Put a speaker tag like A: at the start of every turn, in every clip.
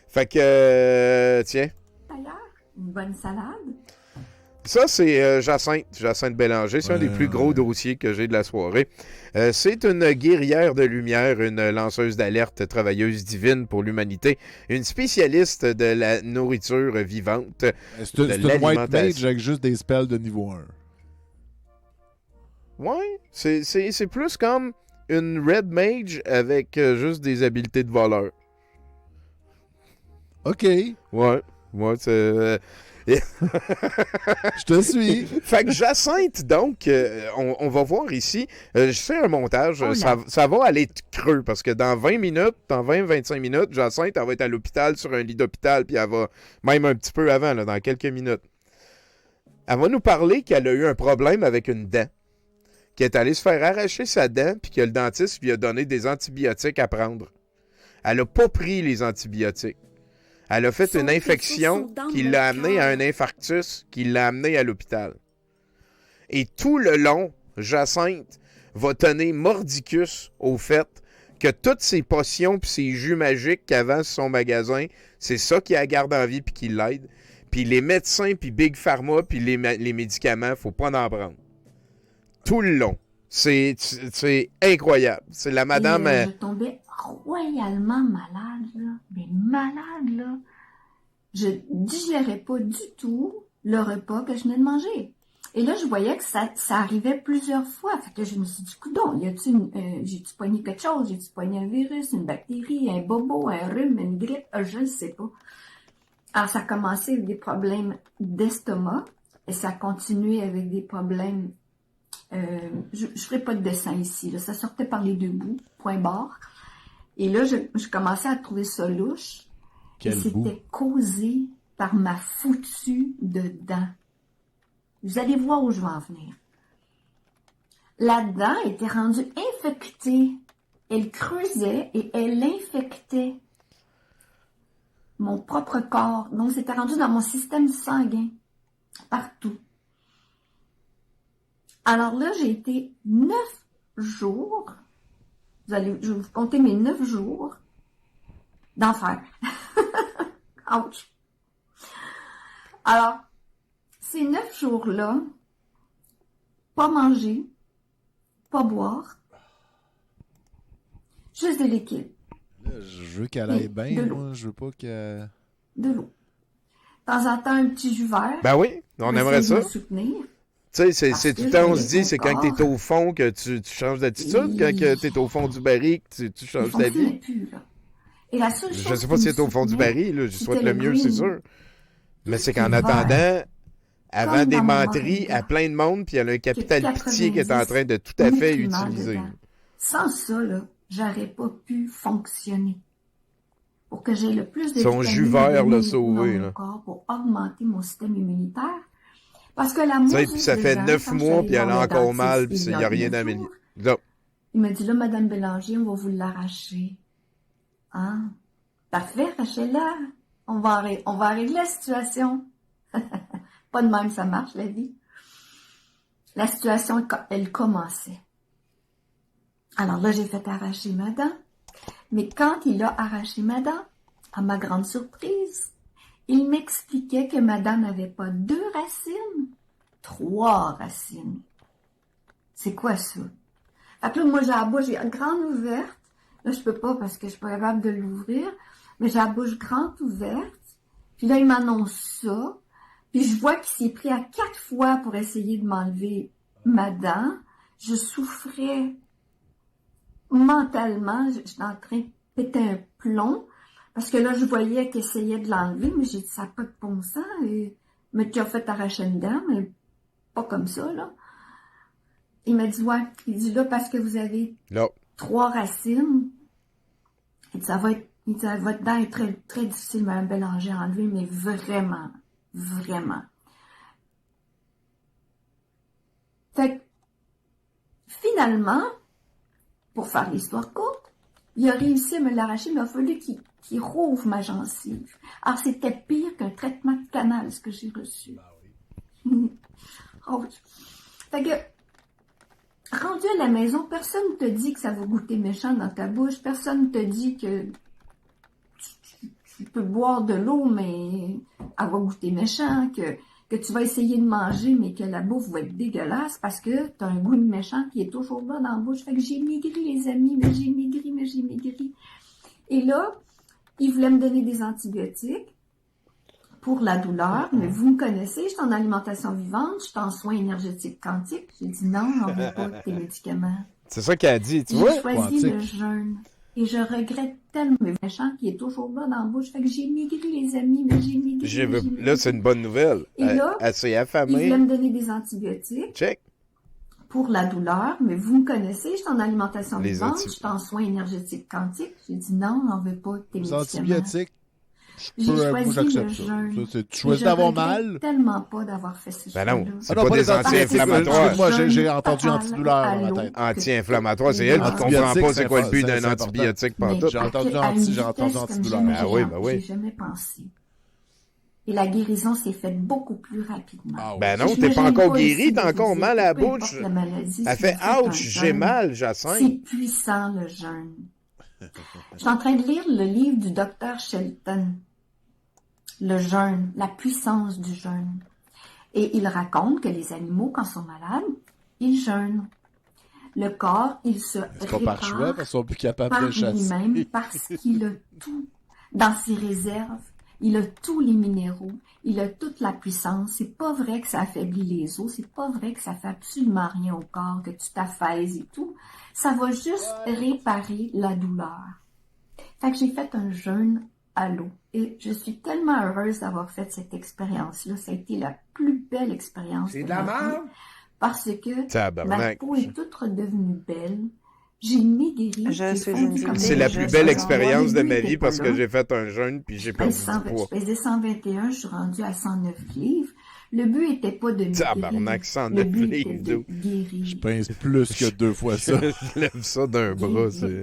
A: Fait que, tiens.
B: D'ailleurs, une bonne salade.
A: Ça, c'est Jacinthe Bélanger. C'est un des plus gros dossiers que j'ai de la soirée. C'est une guerrière de lumière, une lanceuse d'alerte, travailleuse divine pour l'humanité, une spécialiste de la nourriture vivante,
C: C'est
A: de
C: une white mage
A: l'alimentation.
C: avec juste des spells de niveau 1.
A: Ouais, c'est plus comme une red mage avec juste des habiletés de voleur.
C: OK.
A: Ouais, c'est...
C: Je te suis.
A: Fait que Jacinthe, donc, on va voir ici, je fais un montage,
B: Oh
A: ça va aller creux, parce que dans 20 minutes, dans 20-25 minutes, Jacinthe, elle va être à l'hôpital, sur un lit d'hôpital, puis elle va, même un petit peu avant, là, dans quelques minutes, elle va nous parler qu'elle a eu un problème avec une dent, qu'elle est allée se faire arracher sa dent, puis que le dentiste lui a donné des antibiotiques à prendre. Elle a pas pris les antibiotiques. Elle a fait une infection qui l'a amené à un infarctus, qui l'a amené à l'hôpital. Et tout le long, Jacinthe va tenir mordicus au fait que toutes ses potions puis ses jus magiques qu'avant sur son magasin, c'est ça qui la garde en vie puis qui l'aide. Puis les médecins puis Big Pharma puis les médicaments, faut pas en prendre. Tout le long. C'est incroyable. C'est la madame...
B: Et, je tombais royalement malade, là. Mais malade, là. Je digérais pas du tout le repas que je venais de manger. Et là, je voyais que ça arrivait plusieurs fois. Fait que je me suis dit, coudonc, j'ai-tu pogné quelque chose? J'ai-tu pogné un virus, une bactérie, un bobo, un rhume, une grippe? Je ne sais pas. Alors, ça a commencé avec des problèmes d'estomac et ça a continué avec des problèmes... je ne ferai pas de dessin ici. Là. Ça sortait par les deux bouts, point barre. Et là, je commençais à trouver ça louche.
C: Quel
B: et c'était causé par ma foutue de dent. Vous allez voir où je vais en venir. La dent était rendue infectée. Elle creusait et elle infectait mon propre corps. Donc, c'était rendu dans mon système sanguin. Partout. Alors là, j'ai été 9 jours. Je vais vous compter mes 9 jours d'enfer. Ouch. Alors, ces 9 jours-là, pas manger, pas boire, juste de liquide.
C: Là, je veux qu'elle aille bien, moi. Je veux pas que...
B: De l'eau. De temps en temps, un petit jus vert.
A: Ben oui, on aimerait ça.
B: Me soutenir.
A: Tu sais, c'est tout le temps, on se dit, c'est quand t'es au fond que tu changes d'attitude, quand t'es au fond du baril que tu changes d'avis.
B: Et la seule chose
A: je sais pas si t'es au fond du baril, là, je souhaite le mieux, c'est sûr. Mais c'est qu'en attendant, avant des menteries à plein de monde, puis il y a un capital pitié qui est en train de tout à fait utiliser.
B: Sans ça, là, j'aurais pas pu fonctionner. Pour que j'ai le plus de
A: son jus vert l'a sauvé,
B: dans mon corps pour augmenter mon système immunitaire. Parce que la
A: puis ça fait 9 mois, puis elle a encore mal, puis il n'y a rien d'améliorer.
B: Il m'a dit, là, Madame Bélanger, on va vous l'arracher. Hein? Parfait, arrachez-la. On va régler la situation. Pas de même, ça marche, la vie. La situation, elle commençait. Alors là, j'ai fait arracher ma dent. Mais quand il a arraché ma dent, à ma grande surprise, il m'expliquait que ma dent n'avait pas 2 racines, 3 racines. C'est quoi ça? Fait que là, moi, j'ai la bouche grande ouverte. Là, je peux pas parce que je suis pas capable de l'ouvrir. Mais j'ai la bouche grande ouverte. Puis là, il m'annonce ça. Puis je vois qu'il s'est pris à 4 fois pour essayer de m'enlever ma dent. Je souffrais mentalement. J'étais en train de péter un plomb. Parce que là, je voyais qu'il essayait de l'enlever. Mais j'ai dit, ça n'a pas de bon sens. Mais tu as fait arracher une dent, mais pas comme ça, là. Il m'a dit, ouais. Il dit, là, parce que vous avez 3 racines. Il dit, votre dent est très, très difficile, Mme Bélanger, à enlever, mais vraiment, vraiment. Fait que, finalement, pour faire l'histoire courte, il a réussi à me l'arracher, mais il a fallu qu'il rouvre ma gencive. Alors, c'était pire qu'un traitement de canal, ce que j'ai reçu. Oh, fait que, rendu à la maison, personne ne te dit que ça va goûter méchant dans ta bouche. Personne ne te dit que tu peux boire de l'eau, mais elle va goûter méchant, que tu vas essayer de manger, mais que la bouffe va être dégueulasse parce que tu as un goût de méchant qui est toujours là dans la bouche. Fait que j'ai maigri, les amis, mais j'ai maigri. Et là, ils voulaient me donner des antibiotiques pour la douleur, mais vous me connaissez, je suis en alimentation vivante, je suis en soins énergétiques quantiques. J'ai dit non, on veut pas tes médicaments.
A: C'est ça qu'elle a dit, tu vois?
B: J'ai choisi le jeûne. Et je regrette tellement le méchant qui est toujours là dans la bouche. Fait que j'ai maigri, les amis, mais j'ai maigri.
A: Là, c'est une bonne nouvelle.
B: Et là,
A: elle s'est
B: ils
A: affamée.
B: voulaient me donner des antibiotiques
A: Check.
B: pour la douleur, mais vous me connaissez, je suis en alimentation
A: Les
B: vivante, je suis en soins énergétiques quantiques. J'ai dit non, on veut pas tes
C: Les
B: médicaments.
C: antibiotiques,
B: J'ai
C: moi,
B: choisi le
C: j'accepte ça.
B: jeûne.
C: Tu choisis d'avoir
B: Je regrette
C: mal.
B: tellement pas d'avoir fait ce
A: Ben non,
B: choix-là.
A: c'est pas des anti-inflammatoires.
C: Moi, j'ai entendu
B: Total
C: antidouleur
B: à
C: dans ma
B: l'eau.
C: tête.
A: Anti-inflammatoire, c'est elle qui comprend
C: Antibiotiques,
A: pas c'est quoi le but
C: c'est
A: d'un
C: important.
A: antibiotique
B: Mais
A: pantoute.
C: J'ai entendu
B: à une
C: j'ai entendu
B: vitesse comme
C: antidouleur.
B: jamais
A: Ah oui, ben oui.
B: j'ai jamais pensé. Et la guérison s'est faite beaucoup plus rapidement.
C: Ah oui.
A: Ben non,
B: Je
A: t'es
B: me
A: pas
B: gêne
A: encore
B: pas
A: guéri,
B: ici
A: t'as
B: de
A: encore
B: vous dire
A: mal à la
B: que peu importe
A: bouche.
B: la maladie,
A: Elle
B: si
A: fait
B: vous faites un
A: ouch, j'ai
B: jeûne,
A: mal, Jacinthe.
B: c'est puissant le jeûne. Je suis en train de lire le livre du docteur Shelton. Le jeûne, la puissance du jeûne. Et il raconte que les animaux, quand ils sont malades, ils jeûnent. Le corps, il se
C: C'est pas par choix,
B: répare
C: parce qu'ils sont plus capables
B: par
C: de chasser.
B: lui-même parce qu'il a tout dans ses réserves. Il a tous les minéraux, il a toute la puissance. C'est pas vrai que ça affaiblit les os, c'est pas vrai que ça fait absolument rien au corps, que tu t'affaises et tout. Ça va juste réparer la douleur. Fait que j'ai fait un jeûne à l'eau et je suis tellement heureuse d'avoir fait cette expérience-là. Ça a été la plus belle expérience de ma vie parce que ma
A: Tabarnak.
B: peau est toute redevenue belle. J'ai maigri.
D: Je suis
B: fondu
D: une
B: comme
A: C'est
B: une
A: la
D: Je
A: plus
B: neige.
A: belle
D: sais.
A: expérience de
B: Au
A: ma
B: début,
A: vie parce
B: j'étais
A: que
B: pas
A: j'ai fait un jeûne puis j'ai
B: là.
A: perdu
B: Je
A: du poids.
B: pesais 121, je suis rendue à 109 livres. Le but était pas de maigrir.
A: Tabarnak, 109
B: Le but était
A: livres,
B: de
A: d'eau.
B: guérir.
C: Je pince plus que 2 fois ça.
A: Je lève ça d'un bras, c'est...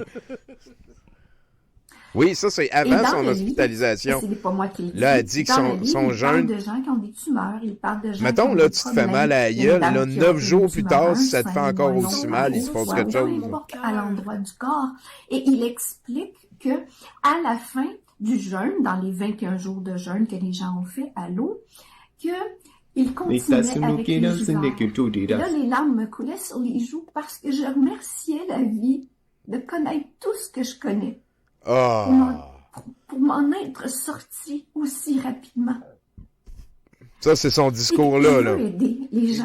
A: Oui, ça, c'est
B: Et
A: avant
B: dans
A: son
B: le
A: hospitalisation.
B: livre, c'est pas moi qui le dis.
A: Là, elle dit que
B: Dans
A: son-
B: le livre,
A: son
B: il parle
A: jeûne-
B: de gens qui ont des tumeurs, il parle de gens
A: Mettons,
B: qui ont
A: là,
B: des
A: tu te fais
B: problèmes.
A: mal à la
B: Il y a
A: gueule,
B: une dame
A: là,
B: qui a
A: 9
B: une
A: jours plus tard,
B: tumeur,
A: si ça te fait
B: un
A: encore
B: sein,
A: aussi
B: un
A: mal, il
B: long,
A: se passe
B: ou
A: quelque
B: peu
A: chose.
B: importe à l'endroit du corps. Et il explique que à la fin du jeûne, dans les 21 jours de jeûne que les gens ont fait à l'eau, que il continuait avec les douleurs. Et là, les larmes me coulaient sur les joues parce que je remerciais la vie de connaître tout ce que je connais.
A: Ah!
B: Pour m'en être sorti aussi rapidement.
A: Ça, c'est son discours, là.
B: Je veux aider les gens.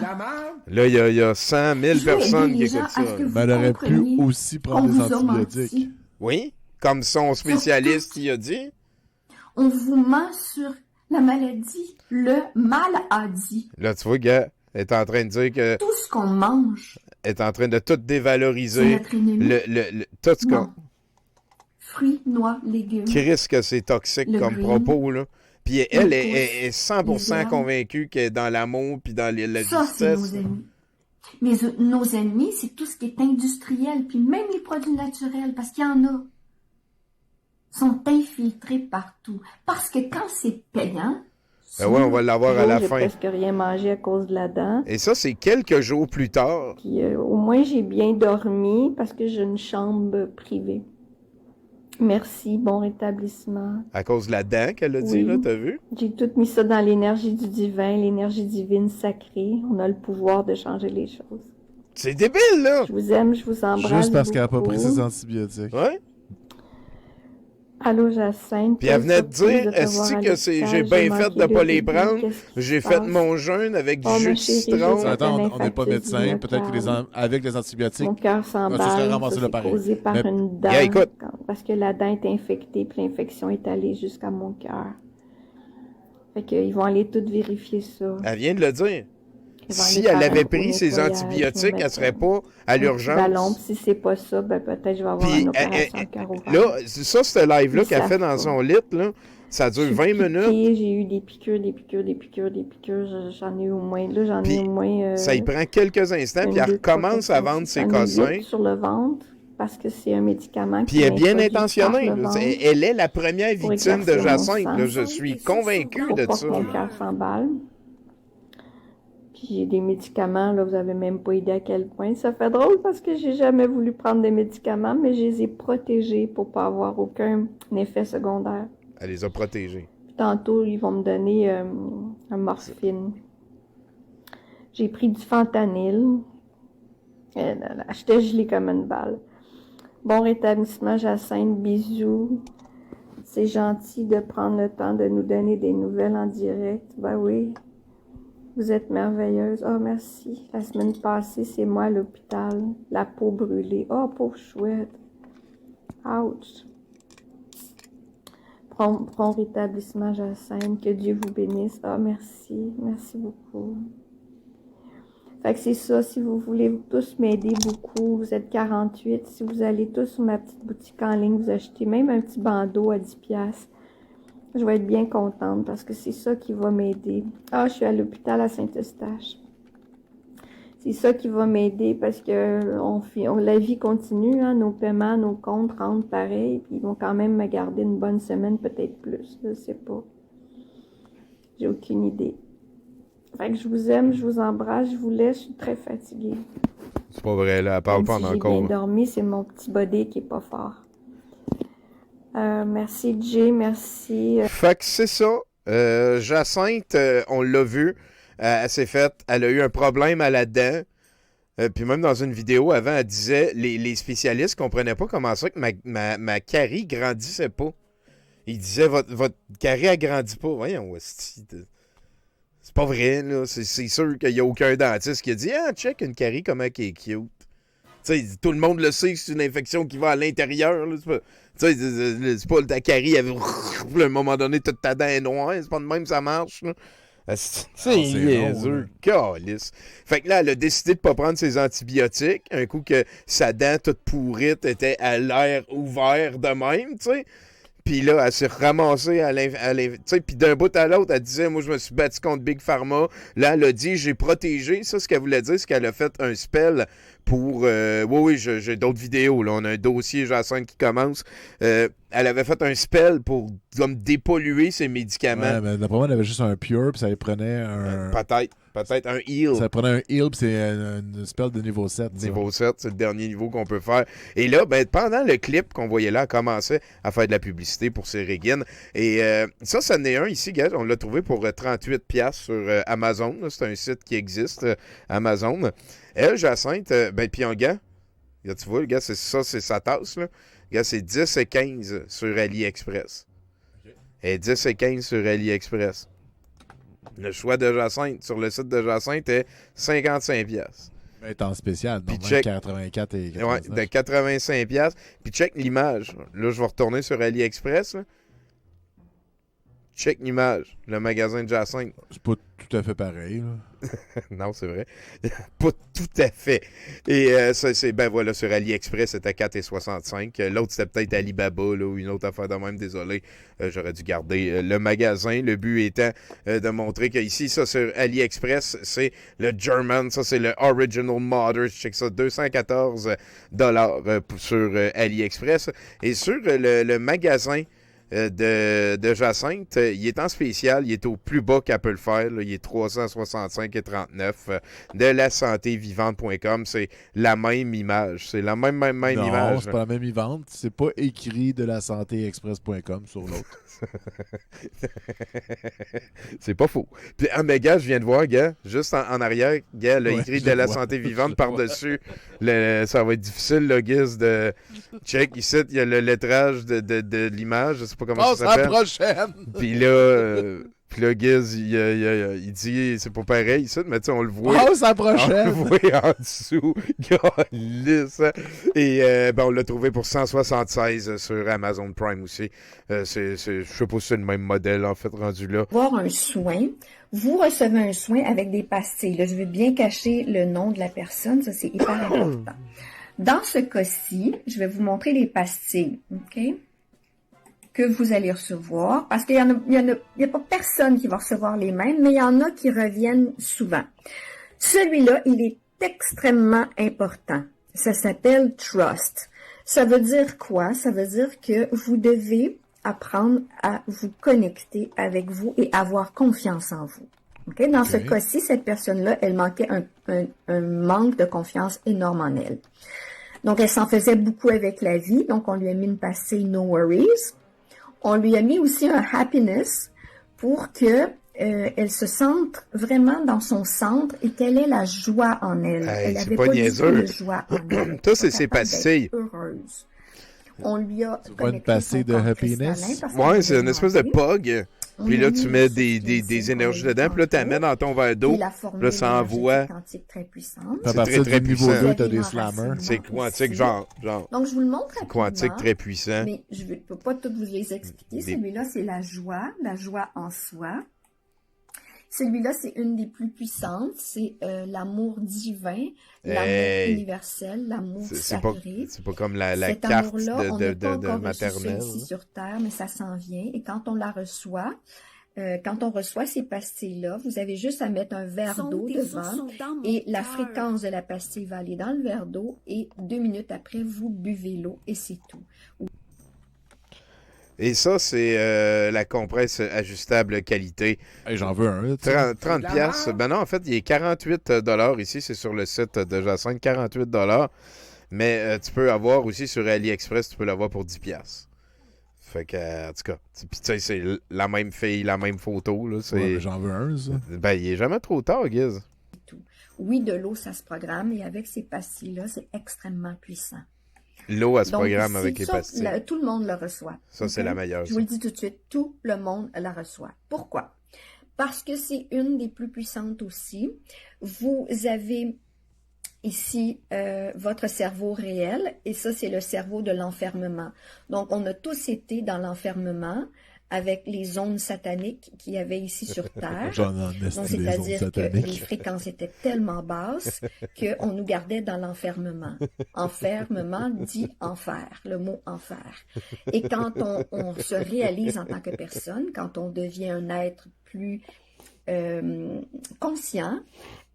A: Là, il y a 100 000
B: Je veux
A: personnes
B: aider
A: qui
B: les gens
A: écoutent ça.
B: à ce que
A: là.
B: vous
C: Mais elle aurait pu
B: compreniez
C: aussi
B: qu'on
C: prendre des
B: vous a
C: antibiotiques.
B: menti.
A: Oui? Comme son spécialiste, il a dit.
B: On vous ment sur la maladie. Le mal a dit.
A: Là, tu vois, gars, elle est en train de dire que...
B: Tout ce qu'on mange,
A: Elle est en train de tout
B: c'est
A: dévaloriser.
B: notre ennemi.
A: Tout ce qu'on...
B: Non. Fruits, noix, légumes.
A: Chris, que c'est toxique
B: Le
A: comme
B: green,
A: propos, là. Puis elle
B: le
A: est
B: pouce,
A: 100%
B: les herbes.
A: convaincue qu'elle est dans l'amour puis dans la
B: Ça, c'est nos
A: justesse.
B: ennemis. Mais nos ennemis, c'est tout ce qui est industriel, puis même les produits naturels, parce qu'il y en a, sont infiltrés partout. Parce que quand c'est payant,
A: Ben ouais, on va l'avoir à la
D: J'ai
A: fin.
D: presque rien mangé à cause de la dent.
A: Et ça, c'est quelques jours plus tard.
D: Puis au moins, j'ai bien dormi parce que j'ai une chambre privée. Merci, bon rétablissement.
A: À cause de la dent qu'elle a dit,
D: Oui.
A: là, t'as vu?
D: J'ai tout mis ça dans l'énergie du divin, l'énergie divine sacrée. On a le pouvoir de changer les choses.
A: C'est débile, là!
D: Je vous aime, je vous embrasse.
C: Juste parce qu'elle n'a pas
D: beaucoup.
C: pris ses antibiotiques.
A: Ouais?
D: Allô, Jacinthe.
A: Puis elle venait de
D: Surprise
A: dire,
D: te voir
A: est-ce
D: à
A: que c'est,
D: l'hôpital,
A: j'ai bien
D: manqué
A: fait de pas
D: le
A: les
D: bébé,
A: prendre.
D: qu'est-ce qui
A: J'ai
D: se
A: fait
D: passe?
A: mon jeûne avec du
D: Oh,
A: jus
D: ma
A: de
D: chérie,
A: citron.
D: je-
C: Attends, on n'est pas
D: Infarctus
C: médecin.
D: du
C: Peut-être que avec les antibiotiques,
D: Mon cœur
C: tu serais
D: s'emballe,
C: ramassé
D: ça
C: là
D: c'est
C: pareil.
D: causé par
C: Mais-
D: une dent,
A: Yeah, écoute.
D: parce que la dent est infectée, puis l'infection est allée jusqu'à mon cœur. Fait qu'ils vont aller tout vérifier ça.
A: Elle vient de le dire.
D: Ils vont
A: Si
D: aller
A: elle
D: faire
A: avait
D: un
A: pris ses
D: nettoyage,
A: antibiotiques,
D: me
A: elle
D: mettre
A: serait pas à
D: un petit ballon,
A: l'urgence.
D: puis si c'est pas ça, ben peut-être je vais avoir
A: Puis,
D: une opération de cœur ouvert.
A: là, ça, ce live-là
D: Ils
A: qu'elle
D: savent
A: fait dans
D: pas.
A: son lit, là, ça
D: Je
A: dure
D: suis
A: 20 minutes.
D: piquée, j'ai eu des piqûres. J'en ai eu au moins, là, j'en
A: Puis,
D: ai au moins...
A: Ça y prend quelques instants, puis elle recommence à vendre ses cossins.
D: sur le ventre, parce que c'est un médicament
A: Puis
D: qui
A: elle est bien
D: introduit
A: intentionnée.
D: par le
A: là.
D: ventre.
A: Elle est la première
D: Pour
A: victime de
D: éclaircir mon
A: Jacinthe.
D: sang.
A: Là. Je suis convaincu
D: Pour
A: de
D: pas
A: ça.
D: que mon
A: là.
D: cœur s'emballe. Puis j'ai des médicaments, là, vous avez même pas idée à quel point. Ça fait drôle parce que j'ai jamais voulu prendre des médicaments, mais je les ai protégés pour pas avoir aucun effet secondaire.
A: Elle les a protégés.
D: Puis tantôt, ils vont me donner un morphine. J'ai pris du fentanyl. J'étais gelée comme une balle. Bon rétablissement, Jacinthe. Bisous. C'est gentil de prendre le temps de nous donner des nouvelles en direct. Ben oui. Vous êtes merveilleuse. Oh, merci. La semaine passée, c'est moi à l'hôpital. La peau brûlée. Oh, pauvre chouette. Ouch. Prompt rétablissement, Jacinthe. Que Dieu vous bénisse. Ah, merci. Merci beaucoup. Fait que c'est ça. Si vous voulez tous m'aider beaucoup, vous êtes 48. Si vous allez tous sur ma petite boutique en ligne, vous achetez même un petit bandeau à 10$. Je vais être bien contente parce que c'est ça qui va m'aider. Ah, je suis à l'hôpital à Saint-Eustache. C'est ça qui va m'aider parce que la vie continue, hein, nos paiements, nos comptes rentrent pareil, puis ils vont quand même me garder une bonne semaine, peut-être plus, je sais pas. J'ai aucune idée. Fait que je vous aime, je vous embrasse, je vous laisse, je suis très fatiguée.
A: C'est pas vrai, là, elle parle pas
D: J'ai
A: encore.
D: bien dormi, c'est mon petit body qui est pas fort. Merci Jay, merci.
A: Fait que c'est ça. Jacinthe, on l'a vu, elle s'est faite, elle a eu un problème à la dent. Puis même dans une vidéo avant, elle disait les spécialistes comprenaient pas comment ça que ma carie grandissait pas. Ils disaient votre carie elle grandit pas. Voyons, c'est pas vrai, là. C'est sûr qu'il y a aucun dentiste qui a dit check une carie comment elle est cute. T'sais, tout le monde le sait que c'est une infection qui va à l'intérieur. C'est pas ta carie, à un moment donné, toute ta dent est noire. C'est pas de même ça marche. Là. C'est niaiseux. Calice. Fait que là, elle a décidé de pas prendre ses antibiotiques. Un coup que sa dent toute pourrite était à l'air ouvert de même, tu sais. Puis là, elle s'est ramassée tu sais, puis d'un bout à l'autre, elle disait, moi, je me suis battu contre Big Pharma. Là, elle a dit, j'ai protégé. Ça, ce qu'elle voulait dire, c'est qu'elle a fait un spell pour... oui, j'ai d'autres vidéos. Là. On a un dossier, Jacinthe, qui commence. Elle avait fait un spell pour comme dépolluer ses médicaments.
C: Ouais, mais d'après moi, elle avait juste un pure, puis ça lui prenait un...
A: Peut-être un heal.
C: Ça prenait un heal, puis c'est un spell de niveau 7.
A: Niveau 7, c'est le dernier niveau qu'on peut faire. Et là, ben, pendant le clip qu'on voyait là, elle commençait à faire de la publicité pour ses régines. Et ça n'est un ici, gars. On l'a trouvé pour 38$ sur Amazon. C'est un site qui existe, Amazon. Elle, Jacinthe, ben, puis un gars, tu vois, le gars, c'est sa tasse, là. Le gars, c'est 10 et 15 sur AliExpress. Okay. Et 10 et 15 sur AliExpress. Le choix de Jacinthe sur le site de Jacinthe est 55$.
C: Elle est en spécial, donc 84 et 85$.
A: Ouais, de 85$. Puis check l'image. Là, je vais retourner sur AliExpress. Là. Check l'image. Le magasin de Jacinthe.
C: C'est pas tout à fait pareil, là.
A: Non, c'est vrai. Pas tout à fait. Et ben voilà, sur AliExpress, c'était 4,65$. L'autre, c'était peut-être Alibaba, là, ou une autre affaire de même. Désolé, j'aurais dû garder le magasin. Le but étant de montrer qu'ici, ça, sur AliExpress, c'est le German. Ça, c'est le Original Modder. Je check ça, 214$ sur AliExpress. Et sur le magasin de Jacinthe, il est en spécial, il est au plus bas qu'elle peut le faire, là, il est 365,39$. De la santévivante.com, c'est la même image, c'est la même image.
C: Non, c'est pas la même image, c'est pas écrit de la santéexpress.com sur l'autre.
A: C'est pas faux. Puis, mais gars, je viens de voir, gars, juste en arrière, gars, il a écrit de la santé vivante par-dessus. Ça va être difficile, le guise de check. Ici, il y a le lettrage de l'image, je sais pas comment ça s'appelle.
C: À la prochaine!
A: Puis là, Giz, il dit, c'est pas pareil, ça, mais tu sais, on le voit.
C: Oh, c'est la prochaine!
A: On le voit en dessous. Lisse. Et ben, on l'a trouvé pour 176 sur Amazon Prime aussi. Je sais pas si c'est le même modèle, en fait, rendu là.
B: Avoir un soin, vous recevez un soin avec des pastilles. Là, je vais bien cacher le nom de la personne, ça c'est hyper important. Dans ce cas-ci, je vais vous montrer les pastilles, OK? Que vous allez recevoir, parce qu'il y a pas personne qui va recevoir les mêmes, mais il y en a qui reviennent souvent. Celui-là, il est extrêmement important. Ça s'appelle Trust. Ça veut dire quoi? Ça veut dire que vous devez apprendre à vous connecter avec vous et avoir confiance en vous. Okay? Dans ce cas-ci, cette personne-là, elle manquait un manque de confiance énorme en elle. Donc, elle s'en faisait beaucoup avec la vie, donc on lui a mis une pastille No Worries. On lui a mis aussi un happiness pour que elle se sente vraiment dans son centre et qu'elle ait la joie en elle.
A: Hey,
B: Elle
A: c'est
B: n'avait
A: pas
B: pas du tout
A: niaiseux.
B: de joie en elle.
A: Ça, c'est
B: Elle
A: ses
B: était capable
A: pastilles.
B: d'être heureuse. On lui a
C: C'est pas une
B: connecté
C: pastille
B: son
C: de
B: corps
C: happiness?
B: cristallin parce qu'elle
A: Ouais,
B: avait
A: c'est une espèce de
B: demandé.
A: pog.
B: On
A: Puis
B: a
A: là,
B: mis
A: tu
B: le
A: mets
B: source
A: des
B: cleansing
A: énergies
B: qu'on a
A: dedans.
B: eu
A: Puis là, tu la mets
B: tantôt.
A: dans ton verre d'eau.
B: Puis la
A: Là,
B: formule
A: ça envoie.
B: énergétique quantique très puissante.
C: À
A: C'est
C: partir
A: très, très
C: du niveau
A: puissant.
C: 2, t'as
B: Vous
C: des
B: avez
C: slammers.
B: l'enracinement.
A: C'est quantique,
B: Ici.
A: genre.
B: Donc, je vous le montre
A: C'est
B: rapidement.
A: quantique très puissant.
B: Mais je ne peux pas toutes vous les expliquer.
A: Des-
B: Celui-là, c'est la joie en soi. Celui-là, c'est une des plus puissantes. C'est l'amour divin, l'amour
A: Hey!
B: universel, l'amour
A: C'est pas,
B: sacré.
A: c'est pas comme la
B: Cet
A: carte
B: amour-là, on n'a pas
A: de
B: encore reçu
A: maternelle.
B: celui-ci sur Terre, mais ça s'en vient. Et quand on la reçoit, quand on reçoit ces pastilles-là, vous avez juste à mettre un verre d'eau devant et la fréquence de la pastille va aller dans le verre d'eau et 2 minutes après, vous buvez l'eau et c'est tout.
A: Et ça, c'est la compresse ajustable qualité.
C: Hey, j'en veux un. tu sais.
A: 30 piastres. Ben non, en fait, il est 48 ici. C'est sur le site de Jacinthe, 48 Mais tu peux avoir aussi sur AliExpress, tu peux l'avoir pour 10 piastres. Fait que, en tout cas, puis tu sais, c'est la même fille, la même photo. Là, c'est...
C: Ouais, mais j'en veux un, ça.
A: Ben, il est jamais trop tard, Guiz.
B: Oui, de l'eau, ça se programme et avec ces pastilles-là, c'est extrêmement puissant.
A: L'eau, elle se
B: Donc,
A: programme
B: ici,
A: avec les
B: ça,
A: pastilles.
B: tout le monde le reçoit.
A: Ça, c'est
B: OK?
A: la meilleure.
B: Je vous le dis tout de suite, tout le monde la reçoit. Pourquoi? Parce que c'est une des plus puissantes aussi. Vous avez ici votre cerveau réel et ça, c'est le cerveau de l'enfermement. Donc, on a tous été dans l'enfermement avec les ondes sataniques qu'il y avait ici sur Terre.
C: J'en ai
B: Donc,
C: des ondes
B: c'est-à-dire que les
C: sataniques.
B: fréquences étaient tellement basses qu'on nous gardait dans l'enfermement. Enfermement dit enfer, le mot enfer. Et quand on se réalise en tant que personne, quand on devient un être plus conscient,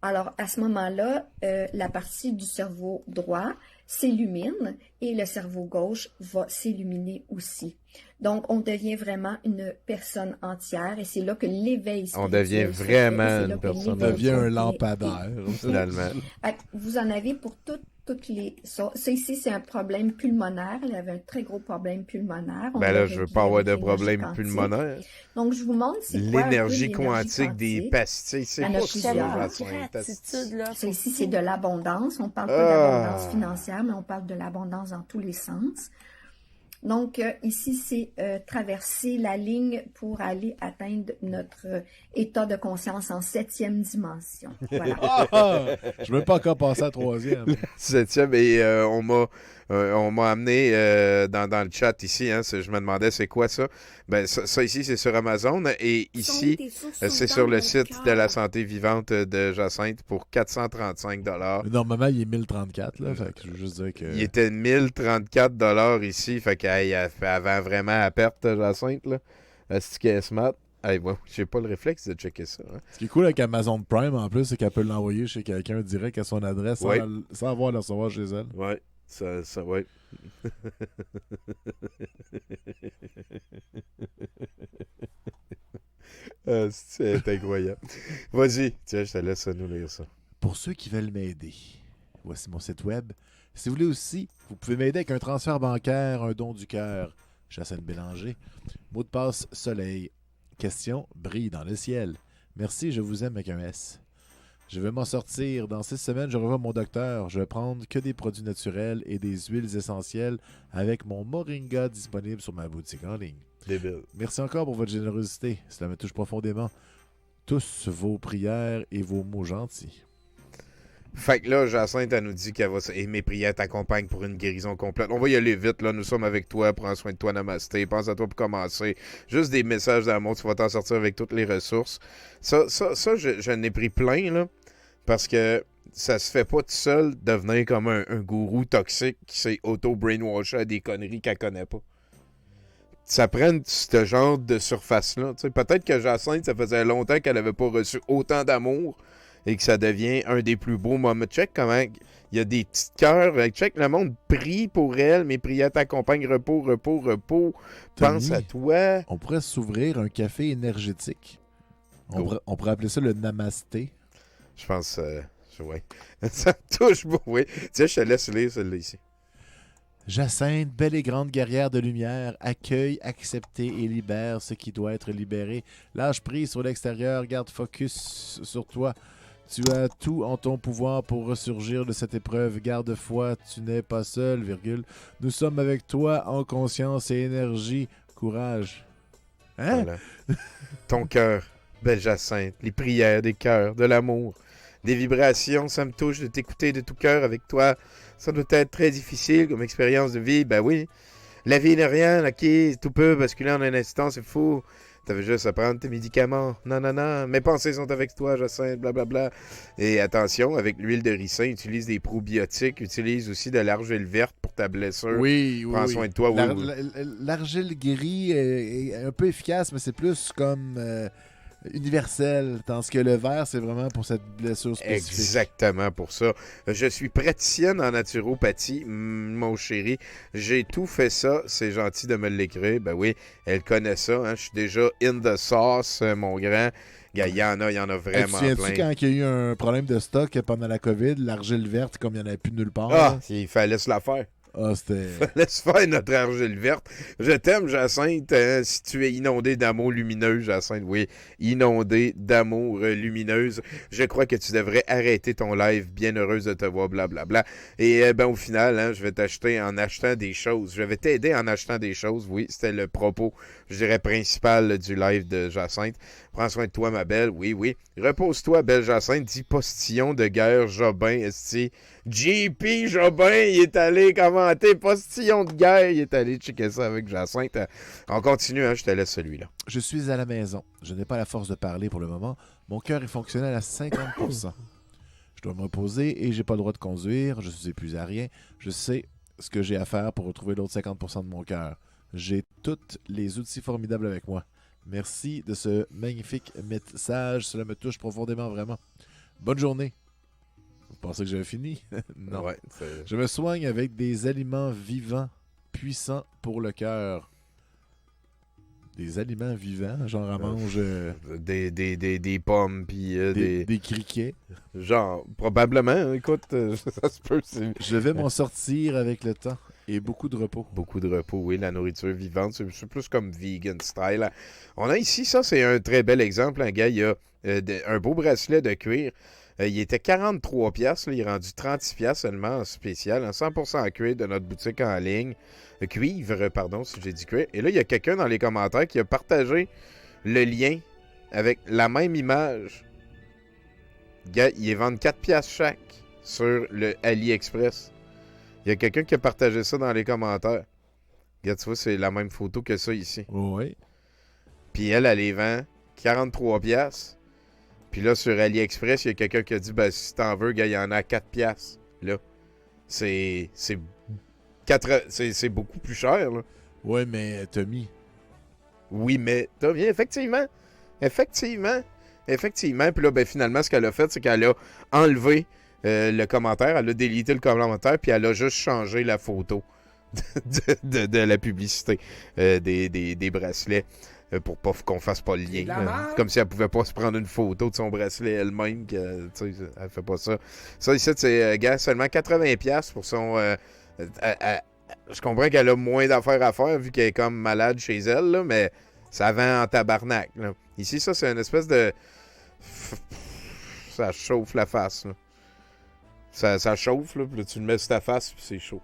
B: alors à ce moment-là, la partie du cerveau droit s'illumine et le cerveau gauche va s'illuminer aussi. Donc, on devient vraiment une personne entière et c'est là que l'éveil spirituel
A: On devient
B: se fait,
A: vraiment
B: et c'est là
A: une
B: que
A: personne.
C: On
B: l'éveil
C: devient un
B: complet
C: lampadaire.
A: Finalement.
B: Fait que vous en avez pour toutes les... Ça ici, c'est un problème pulmonaire. Il avait un très gros problème pulmonaire. On
A: Ben
B: l'a
A: là, je veux
B: réglé
A: pas avoir
B: avec
A: de
B: l'énergie
A: problème
B: quantique.
A: pulmonaire.
B: Donc, je vous montre c'est quoi un peu
A: L'énergie quantique des
B: quantique.
A: pastilles, c'est
B: Il y en
A: pas
B: a
A: ça,
B: plusieurs.
A: Jacinthe.
E: Gratitude, là.
B: Ça ici, c'est de l'abondance. On parle pas
A: Ah.
B: d'abondance financière, mais on parle de l'abondance dans tous les sens. Donc, ici, c'est traverser la ligne pour aller atteindre notre état de conscience en 7e dimension. Voilà.
C: Ah! Je ne veux même pas encore passer à la 3e.
A: 7e, et on m'a amené dans le chat ici, hein, je me demandais c'est quoi ça. Ben ça ici, c'est sur Amazon, et ici, c'est sur le site de la santé vivante de Jacinthe pour 435 $.
C: Normalement, il est 1034, là. Fait que je veux juste dire que...
A: Il était 1034 $ ici, fait qu'avant vraiment à perte, Jacinthe, là. C'est qu'elle est smart. Hey, ouais, j'ai pas le réflexe de checker ça. Hein.
C: Ce qui est cool avec Amazon Prime, en plus, c'est qu'elle peut l'envoyer chez quelqu'un direct à son adresse
A: Ouais.
C: sans avoir à le recevoir chez elle.
A: Ouais, ça ouais. C'est incroyable. Vas-y, tiens, je te laisse nous lire ça.
C: Pour ceux qui veulent m'aider, voici mon site web. Si vous voulez aussi, vous pouvez m'aider avec un transfert bancaire, un don du cœur. Jacinthe Bélanger. Mot de passe soleil. Question brille dans le ciel. Merci, je vous aime avec un S. Je vais m'en sortir. Dans 6 semaines, je revois mon docteur. Je vais prendre que des produits naturels et des huiles essentielles avec mon Moringa disponible sur ma boutique en ligne.
A: Débile.
C: Merci encore pour votre générosité. Cela me touche profondément. Tous vos prières et vos mots gentils.
A: Fait que là, Jacinthe, elle nous dit qu'elle va... Et mes prières t'accompagnent pour une guérison complète. On va y aller vite, là. Nous sommes avec toi. Prends soin de toi, namasté. Pense à toi pour commencer. Juste des messages d'amour. Tu vas t'en sortir avec toutes les ressources. Ça je n'ai pris plein, là. Parce que ça se fait pas tout seul devenir comme un gourou toxique qui s'est auto-brainwasher à des conneries qu'elle connaît pas. Ça prend ce genre de surface-là. Tu sais, peut-être que Jacinthe, ça faisait longtemps qu'elle n'avait pas reçu autant d'amour et que ça devient un des plus beaux moments. Check comment il y a des petits cœurs. Check, le monde prie pour elle. Mes prières t'accompagnent. Repos, repos, repos. Pense
C: Tony,
A: à toi.
C: On pourrait s'ouvrir un café énergétique. On pourrait appeler ça le namasté.
A: Je pense... ouais. Ça me touche beaucoup. Oui. Tiens, je te laisse lire celle-là ici.
C: Jacinthe, belle et grande guerrière de lumière, accueille, accepte et libère ce qui doit être libéré. Lâche prise sur l'extérieur, garde focus sur toi. Tu as tout en ton pouvoir pour ressurgir de cette épreuve. Garde foi, tu n'es pas seul, virgule. Nous sommes avec toi en conscience et énergie. Courage. Hein?
A: Voilà. Ton cœur, belle Jacinthe, les prières des cœurs, de l'amour, des vibrations, ça me touche de t'écouter de tout cœur avec toi. Ça doit être très difficile comme expérience de vie, ben oui. La vie n'est rien, ok, tout peut basculer en un instant, c'est fou. T'avais juste à prendre tes médicaments. Non, non, non, mes pensées sont avec toi, Jacinthe, blablabla. Et attention, avec l'huile de ricin, utilise des probiotiques, utilise aussi de l'argile verte pour ta blessure.
C: Oui, oui.
A: Prends
C: oui.
A: soin de toi, oui, oui.
C: L'argile gris est un peu efficace, mais c'est plus comme universel. Tandis que le vert, c'est vraiment pour cette blessure spécifique.
A: Exactement pour ça. Je suis praticienne en naturopathie, mon chéri. J'ai tout fait ça. C'est gentil de me l'écrire. Ben oui, elle connaît ça. Hein. Je suis déjà in the sauce, mon grand. Il y en a vraiment
C: Tu te souviens-tu
A: plein.
C: quand il y a eu un problème de stock pendant la COVID, l'argile verte, comme il n'y en avait plus nulle part?
A: Ah, il fallait se la faire.
C: Ah, c'était...
A: Fallait se faire notre argile verte. Je t'aime, Jacinthe. Hein, si tu es inondé d'amour lumineuse, Jacinthe, oui, inondé d'amour lumineuse, je crois que tu devrais arrêter ton live. Bien heureuse de te voir, blablabla. Et ben au final, hein, je vais t'acheter en achetant des choses. Je vais t'aider en achetant des choses. Oui, c'était le propos, je dirais, principal du live de Jacinthe. Prends soin de toi, ma belle. Oui, oui. Repose-toi, belle Jacinthe. Dis postillon de guerre, Jobin, esti. JP Jobin, il est allé commenter postillon de guerre. Il est allé checker ça avec Jacinthe. On continue, hein, je te laisse celui-là.
C: Je suis à la maison. Je n'ai pas la force de parler pour le moment. Mon cœur est fonctionnel à 50%. Je dois me reposer et j'ai pas le droit de conduire. Je suis épuisé à rien. Je sais ce que j'ai à faire pour retrouver l'autre 50% de mon cœur. J'ai tous les outils formidables avec moi. Merci de ce magnifique message. Cela me touche profondément, vraiment. Bonne journée. Vous pensez que j'avais fini? Non.
A: Ouais,
C: Je me soigne avec des aliments vivants, puissants pour le cœur. Des aliments vivants, genre à mange
A: des pommes, puis
C: des criquets.
A: Genre, probablement, hein, écoute, ça se peut.
C: Je vais m'en sortir avec le temps et beaucoup de repos.
A: Beaucoup de repos, oui, la nourriture vivante, c'est plus comme vegan style. On a ici, ça, c'est un très bel exemple. Un gars, il a un beau bracelet de cuir. Il était 43 piastres, il est rendu 36 piastres seulement en spécial, en 100% en cuir de notre boutique en ligne. Cuivre, pardon, si j'ai dit cuir. Et là, il y a quelqu'un dans les commentaires qui a partagé le lien avec la même image. Gars, ils vendent 4 piastres chaque sur le AliExpress. Il y a quelqu'un qui a partagé ça dans les commentaires. Regarde, tu vois, c'est la même photo que ça ici.
C: Oui.
A: Puis elle les vend 43 piastres. Puis là, sur AliExpress, il y a quelqu'un qui a dit, ben, si t'en veux, gars, il y en a à 4 piastres. Là, c'est beaucoup plus cher, là.
C: Ouais, mais Tommy.
A: Oui, mais t'as bien, effectivement. Effectivement. Puis là, ben, finalement, ce qu'elle a fait, c'est qu'elle a enlevé le commentaire, elle a délité le commentaire, puis elle a juste changé la photo de la publicité des bracelets. Pour pas qu'on fasse pas le lien. Comme si elle pouvait pas se prendre une photo de son bracelet elle-même. Elle fait pas ça. Ça ici, c'est seulement 80$ pour son... je comprends qu'elle a moins d'affaires à faire vu qu'elle est comme malade chez elle, là, mais ça vend en tabarnak. Là. Ici, ça, c'est une espèce de... Ça chauffe la face. Là. Ça chauffe, là, puis là, tu le mets sur ta face, puis c'est chaud.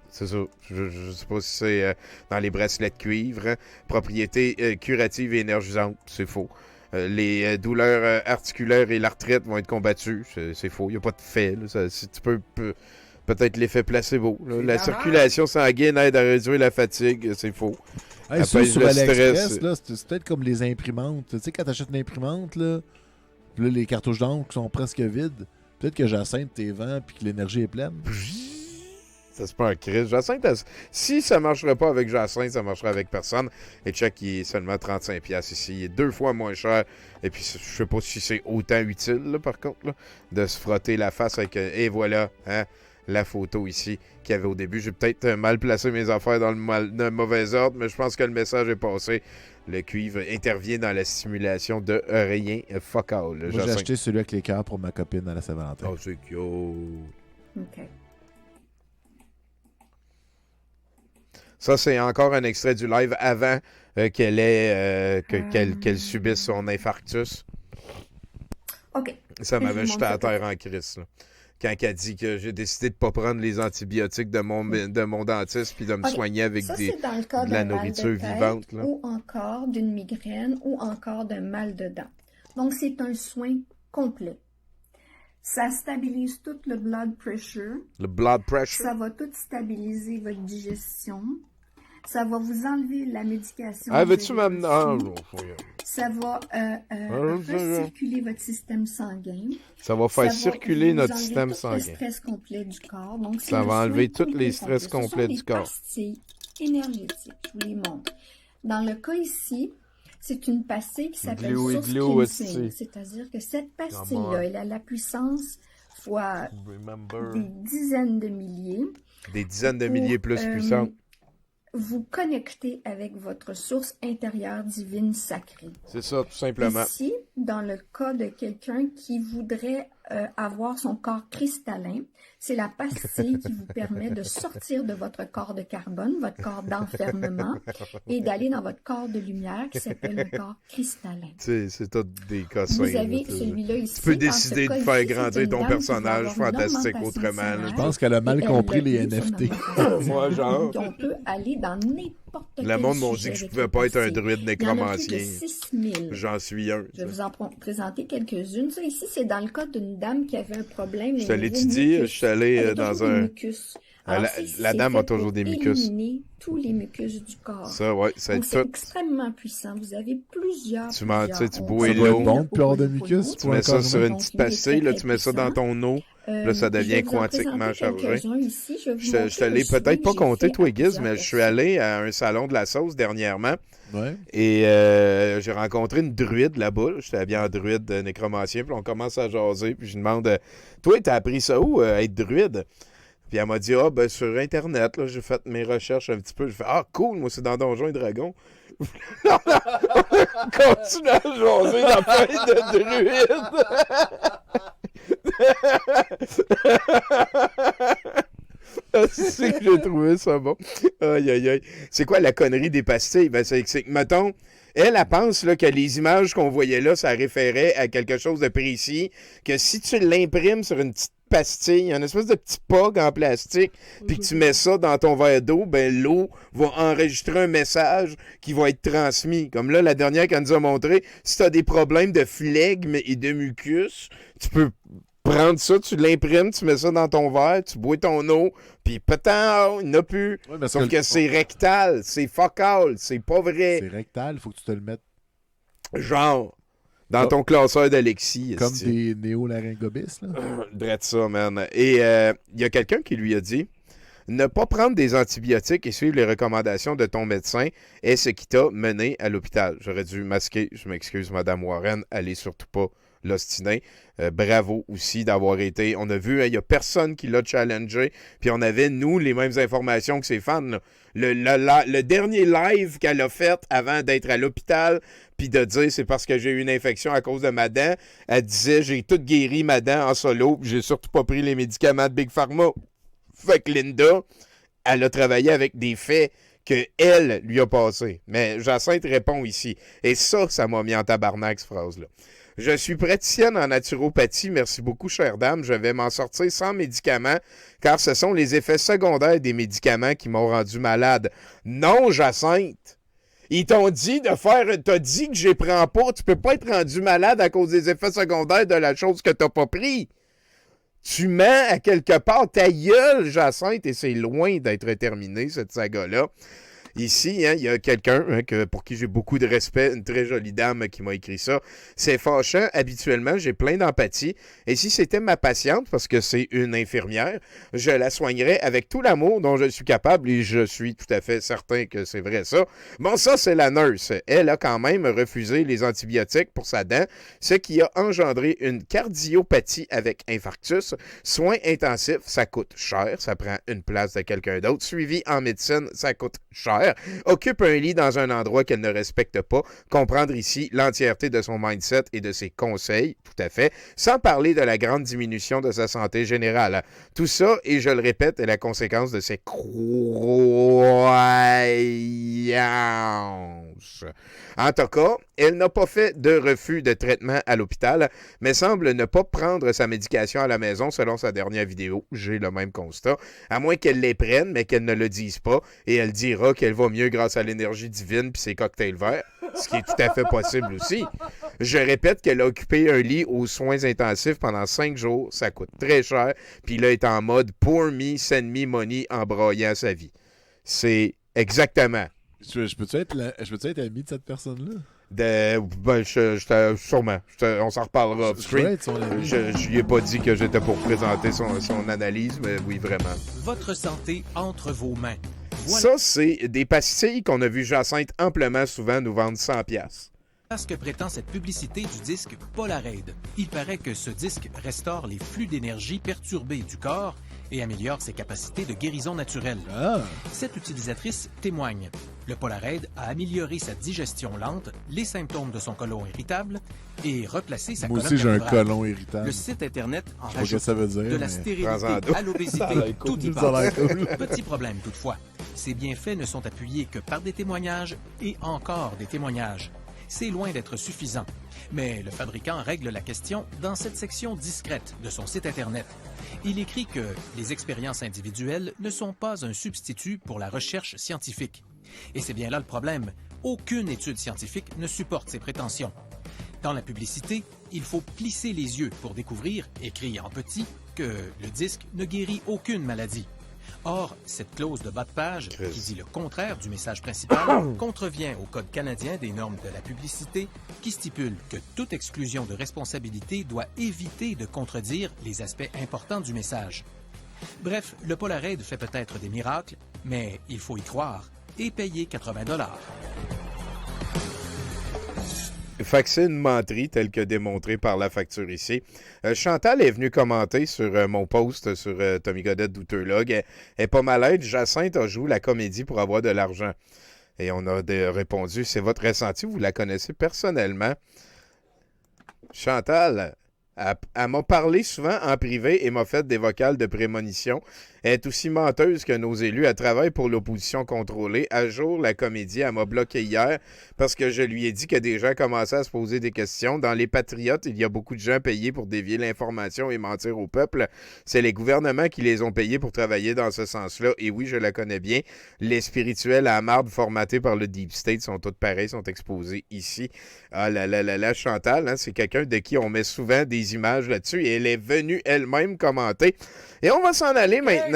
A: C'est ça. Je sais pas si c'est dans les bracelets de cuivre. Hein. Propriété curative et énergisante. C'est faux. Les douleurs articulaires et l'arthrite vont être combattues. C'est faux. Il n'y a pas de fait. Là. Si tu peux peut-être l'effet placebo. Là. La circulation sanguine aide à réduire la fatigue. C'est faux.
C: Hey, ça, sur AliExpress, là, c'est peut-être comme les imprimantes. Tu sais, quand tu achètes une imprimante, là, puis là, les cartouches d'encre sont presque vides. Peut-être que Jacinthe t'es vent puis que l'énergie est pleine.
A: Ça se passe en crise. Jacinthe, si ça ne marcherait pas avec Jacinthe, ça marcherait avec personne. Et check, il est seulement 35$ ici. Il est 2 fois moins cher. Et puis, je sais pas si c'est autant utile, là, par contre, là, de se frotter la face avec... et voilà, hein, la photo ici qu'il y avait au début. J'ai peut-être mal placé mes affaires dans le mauvais ordre, mais je pense que le message est passé. Le cuivre intervient dans la stimulation de rien. Fuck all.
C: Moi, j'ai acheté celui avec les cœurs pour ma copine à la Saint-Valentin.
A: Oh, c'est cute.
B: OK.
A: Ça, c'est encore un extrait du live avant qu'elle subisse son infarctus.
B: OK.
A: Ça
B: Je
A: m'avait
B: vous
A: jeté à
B: montre
A: terre en crise, là. Quand elle dit que j'ai décidé de ne pas prendre les antibiotiques de mon dentiste puis de me
B: OK.
A: soigner avec
B: Ça, c'est dans le cas
A: de la
B: d'un mal de
A: nourriture
B: tête
A: vivante, là.
B: ou encore d'une migraine ou encore d'un mal de dents. Donc, c'est un soin complet. Ça stabilise tout le blood pressure.
A: Le blood pressure.
B: Ça va tout stabiliser votre digestion. Ça va vous enlever la médication.
A: Ah,
B: que
A: veux-tu
B: vous avez
A: m'amener... Ah,
B: reçue.
A: non, oui.
B: Ça va recirculer votre système sanguin.
A: Ça va
B: Ça
A: faire
B: va
A: circuler
B: vous
A: notre
B: enlever
A: système
B: tout
A: sanguin.
B: le stress complet du corps. Donc, c'est
A: Ça
B: un
A: va
B: soin
A: enlever tous
B: complet,
A: les stress
B: complet.
A: complets du
B: Ce sont
A: corps.
B: des pastilles énergétiques. Je vous les montre. Dans le cas ici, c'est une pastille qui s'appelle
A: Glue,
B: Source
A: glue
B: Cleansing.
A: aussi.
B: C'est-à-dire que cette
A: Come on.
B: pastille-là, elle a la puissance fois
A: Remember.
B: des dizaines de milliers.
A: Des dizaines de
B: pour,
A: milliers plus puissantes.
B: Vous connecter avec votre source intérieure divine sacrée.
A: C'est ça, tout simplement.
B: Ici, dans le cas de quelqu'un qui voudrait avoir son corps cristallin, c'est la pastille qui vous permet de sortir de votre corps de carbone, votre corps d'enfermement, et d'aller dans votre corps de lumière qui s'appelle le corps cristallin.
A: C'est tout des cossins.
B: Vous avez
A: là, tu sais.
B: celui-là ici.
A: Tu peux
B: Dans ce
A: décider de
B: cas
A: faire
B: ici, c'est
A: grandir
B: une
A: ton
B: dame qui va
A: personnage
B: avoir une
A: fantastique
B: augmentation
A: autrement, là.
B: de
C: Je
B: salaire.
C: pense qu'elle a mal
B: Et
C: compris
B: elle
C: les
B: l'a vu, son
C: NFT.
B: augmentation.
A: Moi, genre.
B: Donc, on peut aller dans n'importe quel
A: Le monde m'a dit
B: sujet
A: que je
B: avec
A: pouvais
B: les
A: pas être un
B: pastilles.
A: druide
B: Il y en a plus de
A: nécromancien.
B: 6000.
A: J'en suis un.
B: Je vais vous en présenter quelques-unes. Ça, ici, c'est dans le cas d'une dame qui avait un problème.
A: Je te
B: au
A: l'ai
B: niveau
A: dit,
B: mucus.
A: je suis allé
B: Elle a
A: dans
B: toujours des
A: un...
B: mucus.
A: La-
B: Alors,
A: la
B: c'est
A: dame a
B: fait
A: toujours
B: pour
A: des mucus.
B: éliminer tous les mucus du corps.
A: Ça, ouais, c'est
B: Donc, c'est
A: tout.
B: extrêmement puissant. Vous avez plusieurs.
A: Tu m'en- tu sais, tu bois
C: Ça
A: et
C: doit
A: l'eau.
C: être bon de plus avoir de mucus
A: Tu
C: pour
A: mets
C: un
A: ça
C: corps
A: sur
C: humain.
A: une petite pastille, là, tu mets ça dans ton eau. Là, ça devient quantiquement chargé. Je te l'ai peut-être pas compté, toi, Guiz, mais je suis allé à un salon de la sauce dernièrement
C: Ouais.
A: et j'ai rencontré une druide là-bas. J'étais habillé en druide nécromancien, puis on commence à jaser, puis je lui demande toi, t'as appris ça où, être druide? Puis elle m'a dit ben sur Internet, là, j'ai fait mes recherches un petit peu. J'ai fait cool, moi, c'est dans Donjons et Dragons. On continue à jaser dans la fête de druide. C'est que j'ai trouvé ça bon. Aïe, aïe, aïe. C'est quoi la connerie des pastilles? Ben, c'est que, mettons, elle pense là, que les images qu'on voyait là, ça référait à quelque chose de précis, que si tu l'imprimes sur une petite pastille, une espèce de petit pog en plastique, puis que tu mets ça dans ton verre d'eau, ben l'eau va enregistrer un message qui va être transmis. Comme là, la dernière qu'elle nous a montré, si tu as des problèmes de flegme et de mucus, tu peux prendre ça, tu l'imprimes, tu mets ça dans ton verre, tu bois ton eau, puis peut-être, il n'y en a plus.
C: Ouais, parce
A: Sauf que c'est rectal, c'est fuck all, c'est pas vrai.
C: C'est rectal, il faut que tu te le mettes
A: Genre, dans ton classeur d'Alexis.
C: comme
A: esti.
C: des néolaryngobis, là.
A: Drette ça, man. Et il y a quelqu'un qui lui a dit ne pas prendre des antibiotiques et suivre les recommandations de ton médecin est ce qui t'a mené à l'hôpital. J'aurais dû masquer, je m'excuse, Madame Warren, allez surtout pas l'ostiner. Bravo aussi d'avoir été. On a vu, il n'y a personne qui l'a challengé. Puis on avait, nous, les mêmes informations que ses fans. Là. Le dernier live qu'elle a fait avant d'être à l'hôpital, puis de dire c'est parce que j'ai eu une infection à cause de ma dent, elle disait j'ai tout guéri ma dent en solo, puis j'ai surtout pas pris les médicaments de Big Pharma. Fait que Linda, elle a travaillé avec des faits que elle lui a passés. Mais Jacinthe répond ici. Et ça m'a mis en tabarnak, cette phrase-là. Je suis praticienne en naturopathie. Merci beaucoup, chère dame. Je vais m'en sortir sans médicaments, car ce sont les effets secondaires des médicaments qui m'ont rendu malade. Non, Jacinthe! Ils t'ont dit de faire... T'as dit que je les prends pas. Tu peux pas être rendu malade à cause des effets secondaires de la chose que t'as pas pris. Tu mens à quelque part. Ta gueule, Jacinthe, et c'est loin d'être terminé, cette saga-là. Ici, il y a quelqu'un pour qui j'ai beaucoup de respect, une très jolie dame qui m'a écrit ça. C'est fâchant. Habituellement, j'ai plein d'empathie. Et si c'était ma patiente, parce que c'est une infirmière, je la soignerais avec tout l'amour dont je suis capable et je suis tout à fait certain que c'est vrai ça. Bon, ça, c'est la nurse. Elle a quand même refusé les antibiotiques pour sa dent, ce qui a engendré une cardiopathie avec infarctus. Soins intensifs, ça coûte cher. Ça prend une place de quelqu'un d'autre. Suivi en médecine, ça coûte cher. faire, occupe un lit dans un endroit qu'elle ne respecte pas, comprendre ici l'entièreté de son mindset et de ses conseils, tout à fait, sans parler de la grande diminution de sa santé générale. Tout ça, et je le répète, est la conséquence de ses croyances. En tout cas, elle n'a pas fait de refus de traitement à l'hôpital, mais semble ne pas prendre sa médication à la maison selon sa dernière vidéo. J'ai le même constat. À moins qu'elle les prenne, mais qu'elle ne le dise pas, et elle dira qu'elle va mieux grâce à l'énergie divine puis ses cocktails verts, ce qui est tout à fait possible aussi. Je répète qu'elle a occupé un lit aux soins intensifs pendant 5 jours. Ça coûte très cher, puis là, elle est en mode « Poor me, send me money » en broyant sa vie. C'est exactement.
C: Je peux-tu être ami de cette personne-là?
A: Sûrement. On s'en reparlera off-screen. Je lui ai pas dit que j'étais pour présenter son analyse, mais oui, vraiment.
E: Votre santé entre vos mains. Voilà
A: Ça, c'est des pastilles qu'on a vu Jacinthe amplement souvent nous vendre 100$.
E: ce que prétend cette publicité du disque Polaroid. Il paraît que ce disque restaure les flux d'énergie perturbés du corps et améliore ses capacités de guérison naturelle.
C: Ah!
E: Cette utilisatrice témoigne. Le Polaroid a amélioré sa digestion lente, les symptômes de son côlon irritable et replacé sa
C: Moi
E: colonne
C: aussi, j'ai un
E: vertébrale.
C: côlon irritable.
E: Le site Internet en
C: Je sais pas ce que
E: rajoute
C: ça veut dire,
E: de la
C: mais...
E: stérilité
A: Prends-en deux.
E: à l'obésité,
C: Ça a l'air cool.
E: tout y
C: Ça a l'air
E: passe.
C: cool.
E: Petit problème toutefois, ces bienfaits ne sont appuyés que par des témoignages et encore des témoignages. C'est loin d'être suffisant. Mais le fabricant règle la question dans cette section discrète de son site Internet. Il écrit que les expériences individuelles ne sont pas un substitut pour la recherche scientifique. Et c'est bien là le problème. Aucune étude scientifique ne supporte ces prétentions. Dans la publicité, il faut plisser les yeux pour découvrir, écrit en petit, que le disque ne guérit aucune maladie. Or, cette clause de bas de page, qui dit le contraire du message principal, contrevient au Code canadien des normes de la publicité, qui stipule que toute exclusion de responsabilité doit éviter de contredire les aspects importants du message. Bref, le Polaroid fait peut-être des miracles, mais il faut y croire et payer 80$.
A: Fait que c'est une menterie telle que démontrée par la facture ici. Chantal est venue commenter sur mon post sur Tommy Godette Douteurlog. Elle est pas malade. Jacinthe a joué la comédie pour avoir de l'argent. Et on a répondu, c'est votre ressenti, vous la connaissez personnellement. Chantal, elle m'a parlé souvent en privé et m'a fait des vocales de prémonition. Elle est aussi menteuse que nos élus. Elle travaille pour l'opposition contrôlée. À jour, la comédie, elle m'a bloqué hier parce que je lui ai dit que des gens commençaient à se poser des questions. Dans les Patriotes, il y a beaucoup de gens payés pour dévier l'information et mentir au peuple. C'est les gouvernements qui les ont payés pour travailler dans ce sens-là. Et oui, je la connais bien. Les spirituels à marde formatés par le Deep State sont tous pareils, sont exposés ici. Ah là, Chantal, hein, c'est quelqu'un de qui on met souvent des images là-dessus et elle est venue elle-même commenter. Et on va s'en aller maintenant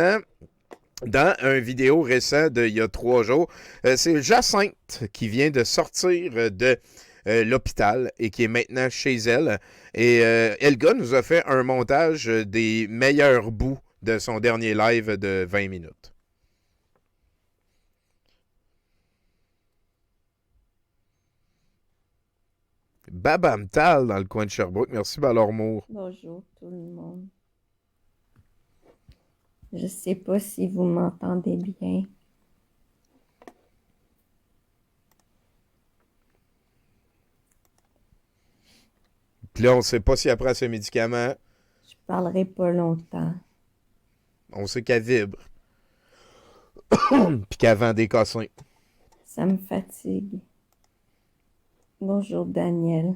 A: dans une vidéo récente d'il y a 3 jours. C'est Jacinthe qui vient de sortir de l'hôpital et qui est maintenant chez elle. Et Elga nous a fait un montage des meilleurs bouts de son dernier live de 20 minutes. Babamtal dans le coin de Sherbrooke. Merci, Balormour.
D: Bonjour tout le monde. Je sais pas si vous m'entendez bien.
A: Puis là, on sait pas si elle prend ses médicaments.
D: Je parlerai pas longtemps.
A: On sait qu'elle vibre. Puis qu'elle vend des cossins.
D: Ça me fatigue. Bonjour Daniel.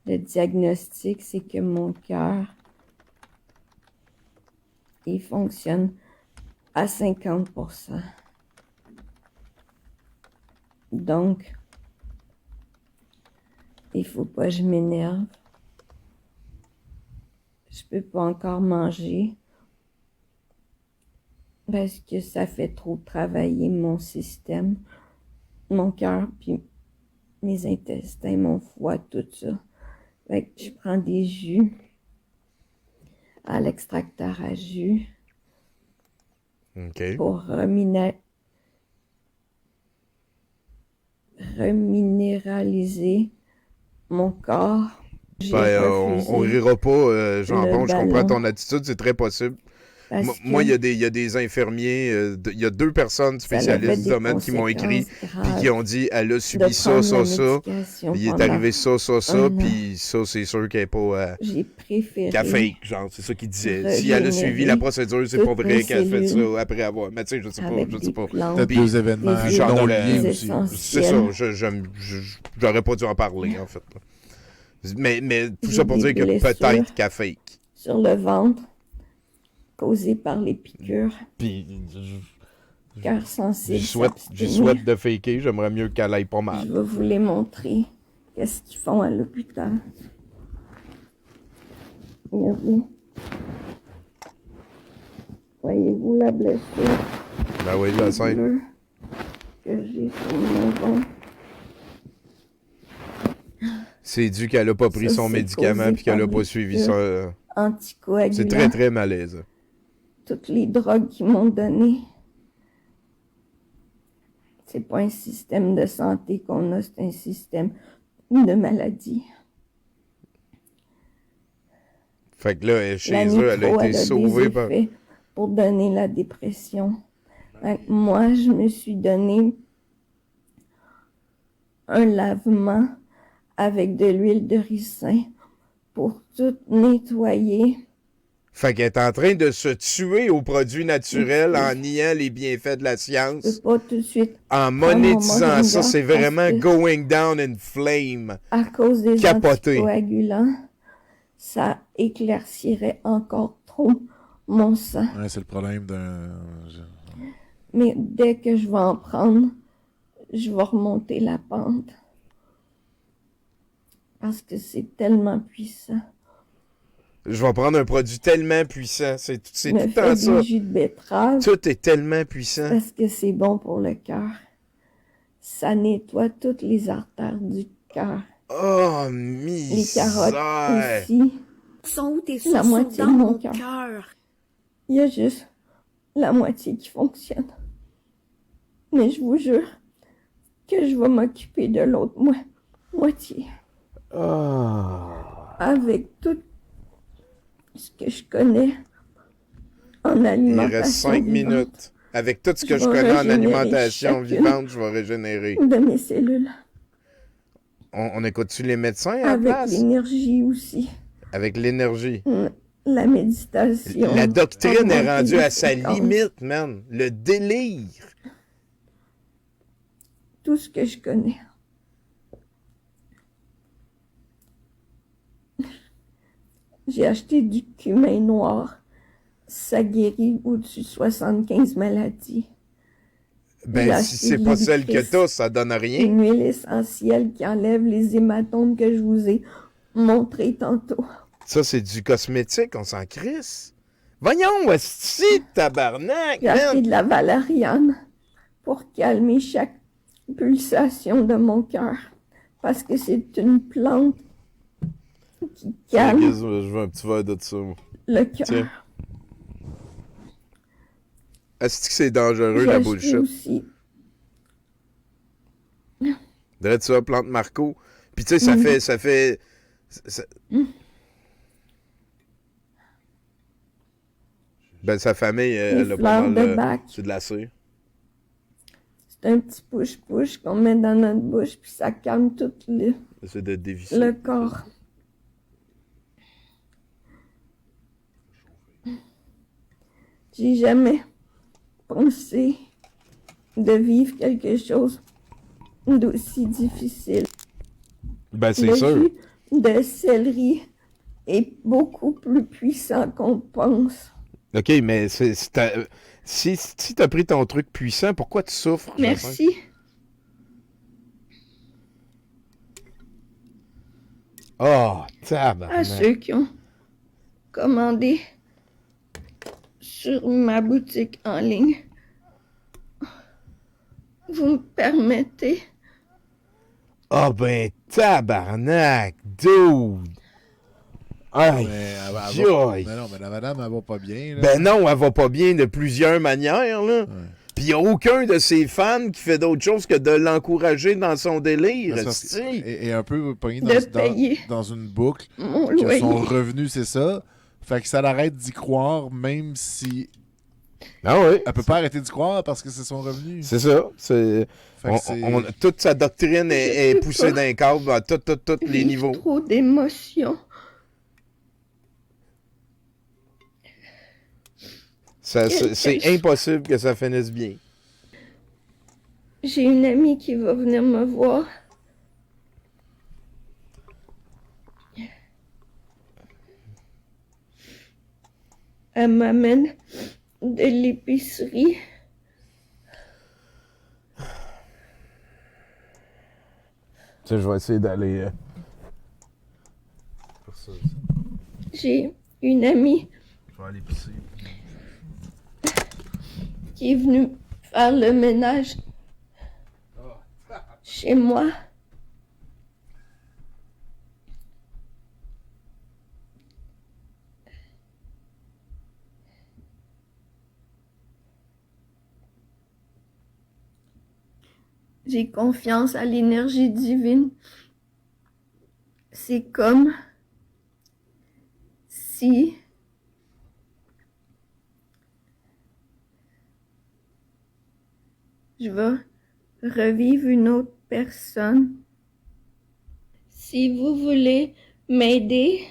D: Le diagnostic, c'est que mon cœur, il fonctionne à 50%. Donc, il faut pas que je m'énerve. Je peux pas encore manger parce que ça fait trop travailler mon système, mon cœur, puis mes intestins, mon foie, tout ça. Fait que je prends des jus à l'extracteur à jus
A: OK.
D: pour reminéraliser mon corps. J'ai
A: Ben,
D: refusé
A: on rira pas, Jambon,
D: le
A: je comprends
D: ballon
A: ton attitude, c'est très possible.
D: parce
A: Moi, il
D: que
A: y a des infirmiers, il y a 2 personnes
D: ça avait
A: spécialistes du
D: des
A: domaine qui m'ont écrit,
D: conséquences
A: puis qui
D: graves
A: ont dit, elle a
D: de
A: subi ça,
D: prendre
A: ça,
D: la
A: ça,
D: médication
A: puis il est
D: pendant
A: arrivé ça, ça, ça,
D: 1 an.
A: puis ça, c'est sûr qu'elle n'est pas...
D: J'ai
A: qu'elle
D: préféré
A: fake, genre, c'est ça qu'il disait. Si elle a suivi
D: régénérer
A: la procédure, c'est pas
D: toutes
A: vrai
D: mes
A: qu'elle a fait
D: cellules
A: ça après avoir... Mais tu sais, je sais pas,
D: avec
A: je sais
D: des
A: pas.
D: plantes,
C: Peut-être
A: Puis-
C: 2 événements
D: des
A: genre
C: non
A: la-
C: liés
D: huiles
C: aussi.
A: C'est
D: essentielles.
A: ça, j'aurais pas dû en parler, en fait. Mais tout
D: J'ai
A: ça pour
D: des
A: dire que
D: blessures.
A: peut-être qu'elle fake.
D: Sur le ventre, causées par les piqûres,
A: Puis
D: cœur
A: je
D: sensible,
A: souhaite
D: s'abstenir.
A: de faker, j'aimerais mieux qu'elle aille pas
D: Je
A: mal.
D: vais vous les montrer. Qu'est-ce qu'ils font à l'hôpital? Regardez. Voyez-vous la blessure
A: Ben oui, la scène.
D: bleue que j'ai sur mon ventre?
A: C'est dû qu'elle a pas pris
D: Ça,
A: son
D: c'est
A: médicament
D: causé
A: puis qu'elle a
D: par
A: pas
D: des
A: suivi
D: piqûres
A: ça. C'est
D: Anticoagulants.
A: très, très malaisant.
D: Toutes les drogues qu'ils m'ont données. C'est pas un système de santé qu'on a, c'est un système de maladie.
A: Fait que là, chez
D: La
A: eux, elle a
D: nitro,
A: été
D: elle a
A: sauvée
D: des
A: par...
D: effets pour donner la dépression. Fait que moi, je me suis donné un lavement avec de l'huile de ricin pour tout nettoyer.
A: Fait qu'elle est en train de se tuer aux produits naturels en niant les bienfaits de la
D: Je
A: science.
D: peux pas tout de suite,
A: En monétisant ça,
D: moringa
A: c'est vraiment
D: parce que-
A: going down in flame.
D: à cause des
A: Capoté.
D: anticoagulants, ça éclaircirait encore trop mon sang.
C: Ouais, c'est le problème d'un.
D: Mais dès que je vais en prendre, je vais remonter la pente. Parce que c'est tellement puissant.
A: Je vais prendre un produit tellement puissant. C'est
D: Je
A: tout
D: me
A: le
D: fais
A: temps ça.
D: des jus de betterave
A: Tout est tellement puissant.
D: parce que c'est bon pour le cœur. Ça nettoie toutes les artères du cœur.
A: Oh,
D: Les carottes
A: misère.
D: aussi.
F: Sont où tes
D: La
F: sources sont
D: moitié
F: dans
D: de mon
F: mon
D: cœur.
F: cœur.
D: Il y a juste la moitié qui fonctionne. Mais je vous jure que je vais m'occuper de l'autre moitié. Avec tout ce que je connais en
A: Il
D: alimentation
A: reste 5
D: vivante
A: minutes. Avec tout ce que
D: Je
A: je
D: vais
A: connais en
D: régénérer
A: alimentation
D: chacune.
A: vivante, je vais régénérer.
D: de mes cellules.
A: On écoute-tu les médecins à la
D: Avec
A: place?
D: l'énergie aussi.
A: Avec l'énergie.
D: La méditation.
A: La doctrine est
D: augmenter
A: rendue
D: les
A: à sa
D: fréquences.
A: limite, man. Le délire.
D: Tout ce que je connais. J'ai acheté du cumin noir. Ça guérit au-dessus de 75 maladies.
A: Ben,
D: J'ai
A: si
D: acheté
A: c'est
D: de
A: pas
D: l'huile
A: celle que
D: Christ.
A: t'as, ça donne rien.
D: Une huile essentielle qui enlève les hématomes que je vous ai montré tantôt.
A: Ça, c'est du cosmétique, on s'en crisse. Voyons, esti, tabarnak,
D: J'ai acheté
A: man.
D: de la valériane pour calmer chaque pulsation de mon cœur. Parce que c'est une plante qui calme
A: Je veux un petit verre de ça, moi.
D: le
A: Tiens.
D: cœur.
A: Est-ce que c'est dangereux,
D: J'ai
A: la
D: acheté
A: bullshit?
D: aussi
A: Dirais ça, plante Marco. Puis tu sais, ça fait... ça- Ben, sa famille, elle a pas
D: fleurs
A: mal...
D: de bac.
A: c'est de la cire.
D: C'est un petit push-push qu'on met dans notre bouche, puis ça calme tout
A: C'est de dévisser.
D: le corps. J'ai jamais pensé de vivre quelque chose d'aussi difficile.
A: Ben, c'est
D: Le
A: sûr.
D: jus de céleri est beaucoup plus puissant qu'on pense.
A: OK, mais si t'as pris ton truc puissant, pourquoi tu souffres? Jacinthe?
D: Merci.
A: Oh,
D: À
A: tabarnak.
D: ceux qui ont commandé sur ma boutique en ligne. Vous me permettez?
A: Ah ben, tabarnak, dude. Aïe,
C: Mais elle va-
A: aïe.
C: mais non, mais la madame, elle va pas bien. Là.
A: Ben non, elle va pas bien de plusieurs manières, là.
C: Ouais.
A: Puis il n'y a aucun de ses fans qui fait d'autre chose que de l'encourager dans son délire.
C: Mais c'est parce
A: esti.
C: et un peu pogné
D: De payer
C: dans une boucle.
D: mon
C: Que
D: loyer.
C: son revenu, c'est ça. Fait que ça l'arrête d'y croire, même si
A: Ah oui.
C: elle peut pas arrêter d'y croire parce que c'est son revenu.
A: C'est ça.
C: Fait que c'est...
A: Toute sa doctrine est
D: peux
A: poussée
D: pas.
A: d'un câble à tous les
D: J'ai
A: niveaux.
D: trop d'émotions.
A: C'est impossible que ça finisse bien.
D: J'ai une amie qui va venir me voir. Elle m'amène de l'épicerie.
A: Tu sais, je vais essayer d'aller.
D: J'ai une amie
A: Je vais aller pisser.
D: qui est venue faire le ménage chez moi. J'ai confiance à l'énergie divine. C'est comme si je vais revivre une autre personne. Si vous voulez m'aider,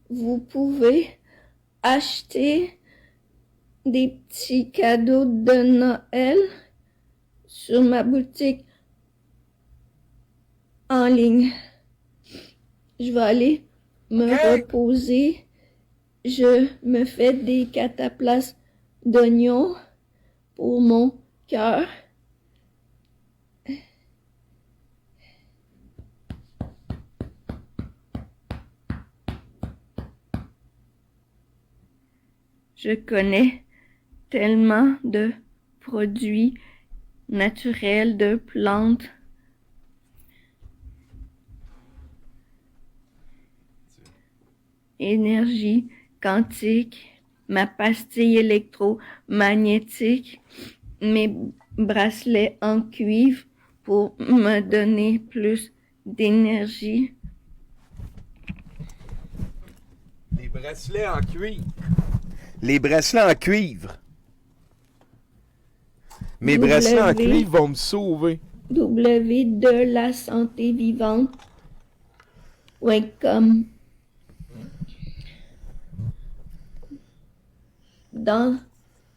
D: vous pouvez acheter des petits cadeaux de Noël sur ma boutique en ligne. Je vais aller me reposer. Je me fais des cataplasmes d'oignons pour mon cœur. Je connais tellement de produits naturels, de plantes. Énergie quantique, ma pastille électromagnétique, mes bracelets en cuivre pour me donner plus d'énergie.
A: Les bracelets en cuivre. Les bracelets en cuivre. Mes bracelets en cuivre vont me sauver.
D: W de la santé vivante. Welcome. Dans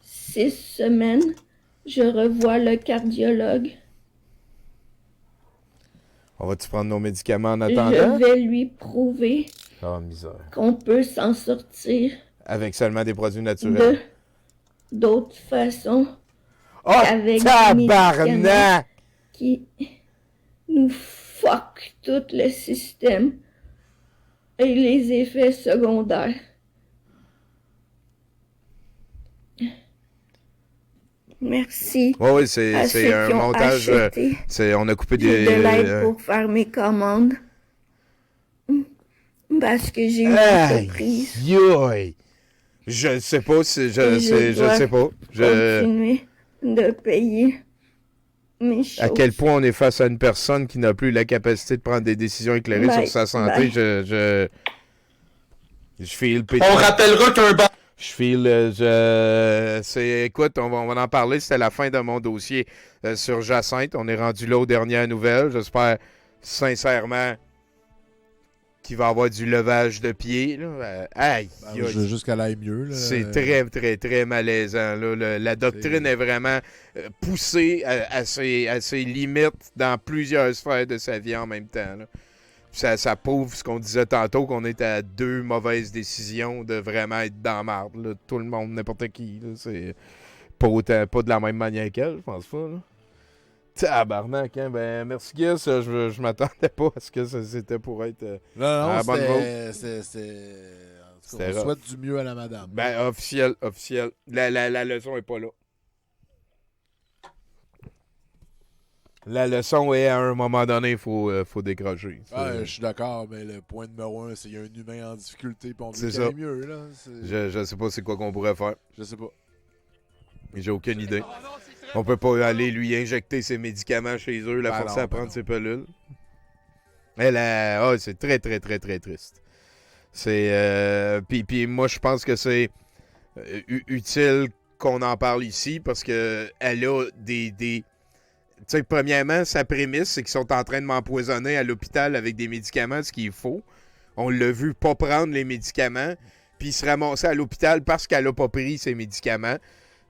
D: 6 semaines, je revois le cardiologue.
A: On va-tu prendre nos médicaments en
D: Je
A: attendant?
D: vais lui prouver
A: Oh, misère.
D: qu'on peut s'en sortir
A: Avec seulement des produits naturels.
D: d'autres façons
A: Oh,
D: avec des
A: tabarnak!
D: qui nous fuck tout le système et les effets secondaires. Merci
A: Oui,
D: à
A: c'est
D: ceux
A: un
D: qui ont
A: montage.
D: acheté.
A: On a coupé
D: J'ai de l'aide
A: des.
D: pour faire mes commandes. Parce que j'ai une
A: Aïe,
D: entreprise.
A: yoï. Je sais pas si. Je
D: dois
A: sais pas.
D: Continuer de payer mes choses.
A: À quel point on est face à une personne qui n'a plus la capacité de prendre des décisions éclairées
D: Bye,
A: sur sa santé.
D: bye.
A: Je file
F: On rappellera qu'un banc.
A: Je file. Écoute, on va en parler. C'était la fin de mon dossier sur Jacinthe. On est rendu là aux dernières nouvelles. J'espère sincèrement qu'il va y avoir du levage de pied. Là. Aïe! aïe.
C: Juste qu'elle aille mieux. Là.
A: C'est très, très, très malaisant. Là. La doctrine est vraiment poussée à ses limites dans plusieurs sphères de sa vie en même temps. Là. Ça prouve ce qu'on disait tantôt, qu'on est à 2 mauvaises décisions de vraiment être dans la marde. Là. Tout le monde, n'importe qui. Là. C'est pas de la même manière qu'elle, je pense pas. Là. Tabarnak, hein? Ben, merci, Guy. Je m'attendais pas à ce que c'était pour être à la bonne vote.
C: En tout cas, on souhaite du mieux à la madame.
A: Ben, officiel. La leçon est pas là. La leçon est, à un moment donné, il faut décrocher.
C: Je suis d'accord, mais le point numéro 1, c'est qu'il y a un humain en difficulté, puis on veut
A: C'est
C: qu'il
A: ça.
C: aille mieux. Là.
A: Je sais pas c'est quoi qu'on pourrait faire.
C: Je sais pas.
A: J'ai aucune idée. On peut pas aller lui injecter ses médicaments chez eux, la forcer à prendre ses pilules. C'est très, très, très, très triste. C'est... Puis moi, je pense que c'est utile qu'on en parle ici parce que elle a des... Tu sais, premièrement, sa prémisse, c'est qu'ils sont en train de m'empoisonner à l'hôpital avec des médicaments, ce qui est faux. On l'a vu pas prendre les médicaments, puis se ramasser à l'hôpital parce qu'elle a pas pris ses médicaments.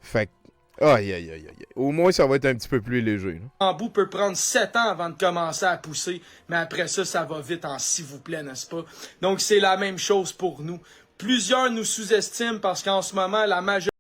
A: Fait que, aïe, aïe, aïe, aïe. Au moins, ça va être un petit peu plus léger. Là.
F: Bambou peut prendre 7 ans avant de commencer à pousser, mais après ça, ça va vite en s'il vous plaît, n'est-ce pas? Donc, c'est la même chose pour nous. Plusieurs nous sous-estiment parce qu'en ce moment, la majorité